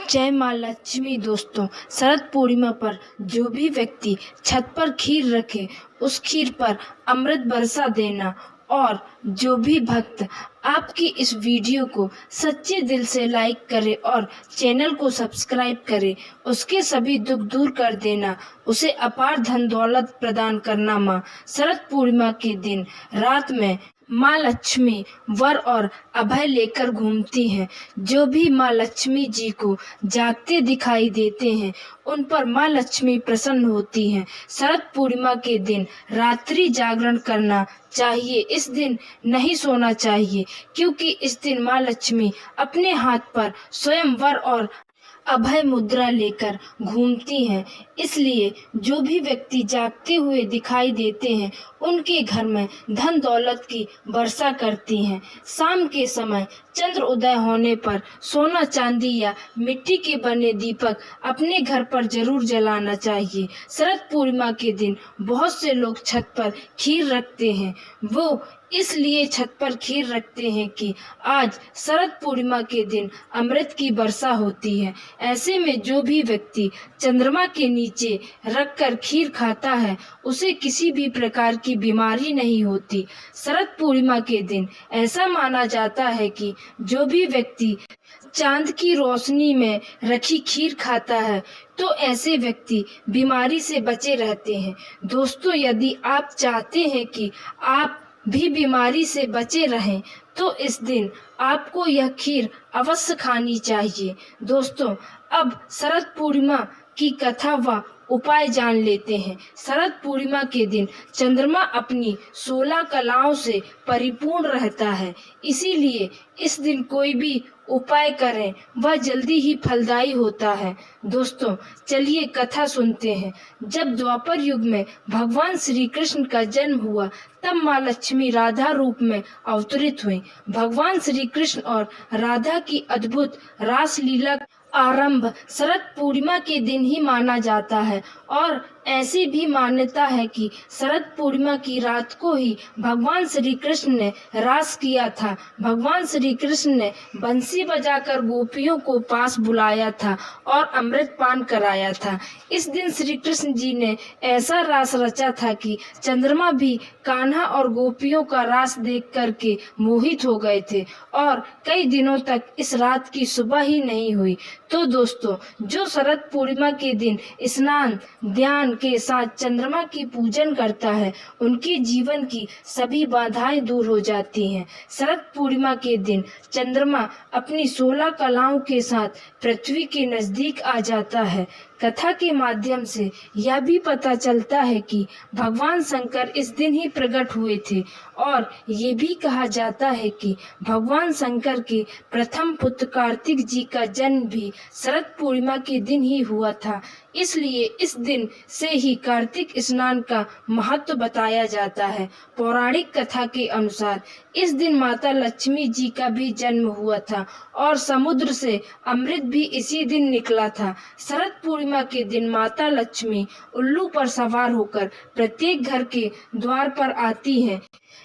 जय माँ लक्ष्मी। दोस्तों, शरद पूर्णिमा पर जो भी व्यक्ति छत पर खीर रखे उस खीर पर अमृत बरसा देना। और जो भी भक्त आपकी इस वीडियो को सच्चे दिल से लाइक करे और चैनल को सब्सक्राइब करे, उसके सभी दुख दूर कर देना, उसे अपार धन दौलत प्रदान करना। माँ शरद पूर्णिमा के दिन रात में माँ लक्ष्मी वर और अभय लेकर घूमती हैं। जो भी माँ लक्ष्मी जी को जागते दिखाई देते हैं उन पर माँ लक्ष्मी प्रसन्न होती हैं। शरद पूर्णिमा के दिन रात्रि जागरण करना चाहिए। इस दिन नहीं सोना चाहिए, क्योंकि इस दिन माँ लक्ष्मी अपने हाथ पर स्वयं वर और अभय मुद्रा लेकर घूमती हैं। इसलिए जो भी व्यक्ति जागते हुए दिखाई देते हैं उनके घर में धन दौलत की वर्षा करती हैं। शाम के समय चंद्र उदय होने पर सोना चांदी या मिट्टी के बने दीपक अपने घर पर जरूर जलाना चाहिए। शरद पूर्णिमा के दिन बहुत से लोग छत पर खीर रखते हैं। वो इसलिए छत पर खीर रखते हैं कि आज शरद पूर्णिमा के दिन अमृत की वर्षा होती है। ऐसे में जो भी व्यक्ति चंद्रमा के नीचे रखकर खीर खाता है उसे किसी भी प्रकार की बीमारी नहीं होती। शरद पूर्णिमा के दिन ऐसा माना जाता है कि जो भी व्यक्ति चांद की रोशनी में रखी खीर खाता है तो ऐसे व्यक्ति बीमारी से बचे रहते हैं। दोस्तों, यदि आप चाहते हैं कि आप भी बीमारी से बचे रहें तो इस दिन आपको यह खीर अवश्य खानी चाहिए। दोस्तों, अब शरद पूर्णिमा की कथा व उपाय जान लेते हैं। शरद पूर्णिमा के दिन चंद्रमा अपनी 16 कलाओं से परिपूर्ण रहता है, इसीलिए इस दिन कोई भी उपाय करें वह जल्दी ही फलदायी होता है। दोस्तों, चलिए कथा सुनते हैं। जब द्वापर युग में भगवान श्री कृष्ण का जन्म हुआ तब माँ लक्ष्मी राधा रूप में अवतरित हुई। भगवान श्री कृष्ण और राधा की अद्भुत रासलीला आरंभ शरद पूर्णिमा के दिन ही माना जाता है। और ऐसी भी मान्यता है कि शरद पूर्णिमा की रात को ही भगवान श्री कृष्ण ने रास किया था। भगवान श्री कृष्ण ने बंसी बजाकर गोपियों को पास बुलाया था और अमृत पान कराया था। इस दिन श्री कृष्ण जी ने ऐसा रास रचा था कि चंद्रमा भी कान्हा और गोपियों का रास देख करके मोहित हो गए थे और कई दिनों तक इस रात की सुबह ही नहीं हुई। तो दोस्तों, जो शरद पूर्णिमा के दिन स्नान ध्यान के साथ चंद्रमा की पूजन करता है उनके जीवन की सभी बाधाएं दूर हो जाती हैं। शरद पूर्णिमा के दिन चंद्रमा अपनी 16 कलाओं के साथ पृथ्वी के नजदीक आ जाता है। कथा के माध्यम से यह भी पता चलता है कि भगवान शंकर इस दिन ही प्रकट हुए थे और ये भी कहा जाता है कि भगवान शंकर के प्रथम पुत्र कार्तिक जी का जन्म भी शरद पूर्णिमा के दिन ही हुआ था। इसलिए इस दिन से ही कार्तिक स्नान का महत्व बताया जाता है। पौराणिक कथा के अनुसार इस दिन माता लक्ष्मी जी का भी जन्म हुआ था और समुद्र से अमृत भी इसी दिन निकला था। शरद पूर्णिमा के दिन माता लक्ष्मी उल्लू पर सवार होकर प्रत्येक घर के द्वार पर आती हैं।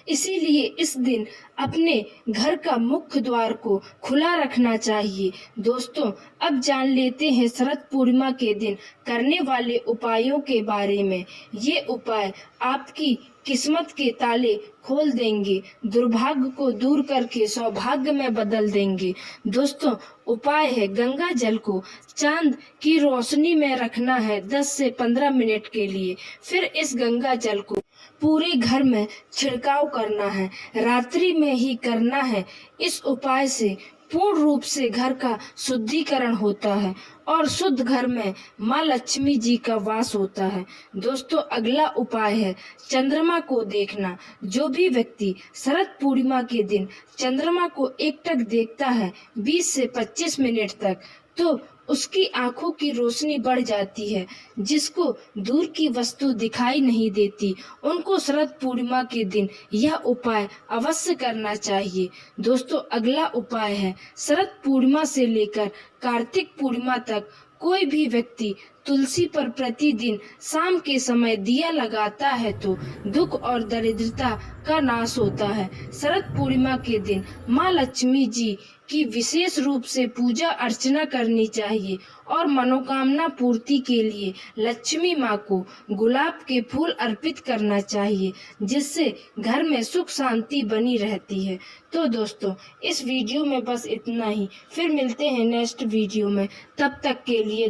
इसीलिए इस दिन अपने घर का मुख्य द्वार को खुला रखना चाहिए। दोस्तों, अब जान लेते हैं शरद पूर्णिमा के दिन करने वाले उपायों के बारे में। ये उपाय आपकी किस्मत के ताले खोल देंगे, दुर्भाग्य को दूर करके सौभाग्य में बदल देंगे। दोस्तों, उपाय है गंगा जल को चांद की रोशनी में रखना है 10 से 15 मिनट के लिए। फिर इस गंगा जल को पूरे घर में छिड़काव करना है, रात्रि में ही करना है। इस उपाय से पूर्ण रूप से घर का शुद्धिकरण होता है और शुद्ध घर में माँ लक्ष्मी जी का वास होता है। दोस्तों, अगला उपाय है चंद्रमा को देखना। जो भी व्यक्ति शरद पूर्णिमा के दिन चंद्रमा को एकटक देखता है 20 से 25 मिनट तक, तो उसकी आंखों की रोशनी बढ़ जाती है। जिसको दूर की वस्तु दिखाई नहीं देती उनको शरद पूर्णिमा के दिन यह उपाय अवश्य करना चाहिए। दोस्तों, अगला उपाय है शरद पूर्णिमा से लेकर कार्तिक पूर्णिमा तक कोई भी व्यक्ति तुलसी पर प्रतिदिन शाम के समय दिया लगाता है तो दुख और दरिद्रता का नाश होता है। शरद पूर्णिमा के दिन माँ लक्ष्मी जी की विशेष रूप से पूजा अर्चना करनी चाहिए और मनोकामना पूर्ति के लिए लक्ष्मी माँ को गुलाब के फूल अर्पित करना चाहिए, जिससे घर में सुख शांति बनी रहती है। तो दोस्तों, इस वीडियो में बस इतना ही। फिर मिलते हैं नेक्स्ट वीडियो में। तब तक के लिए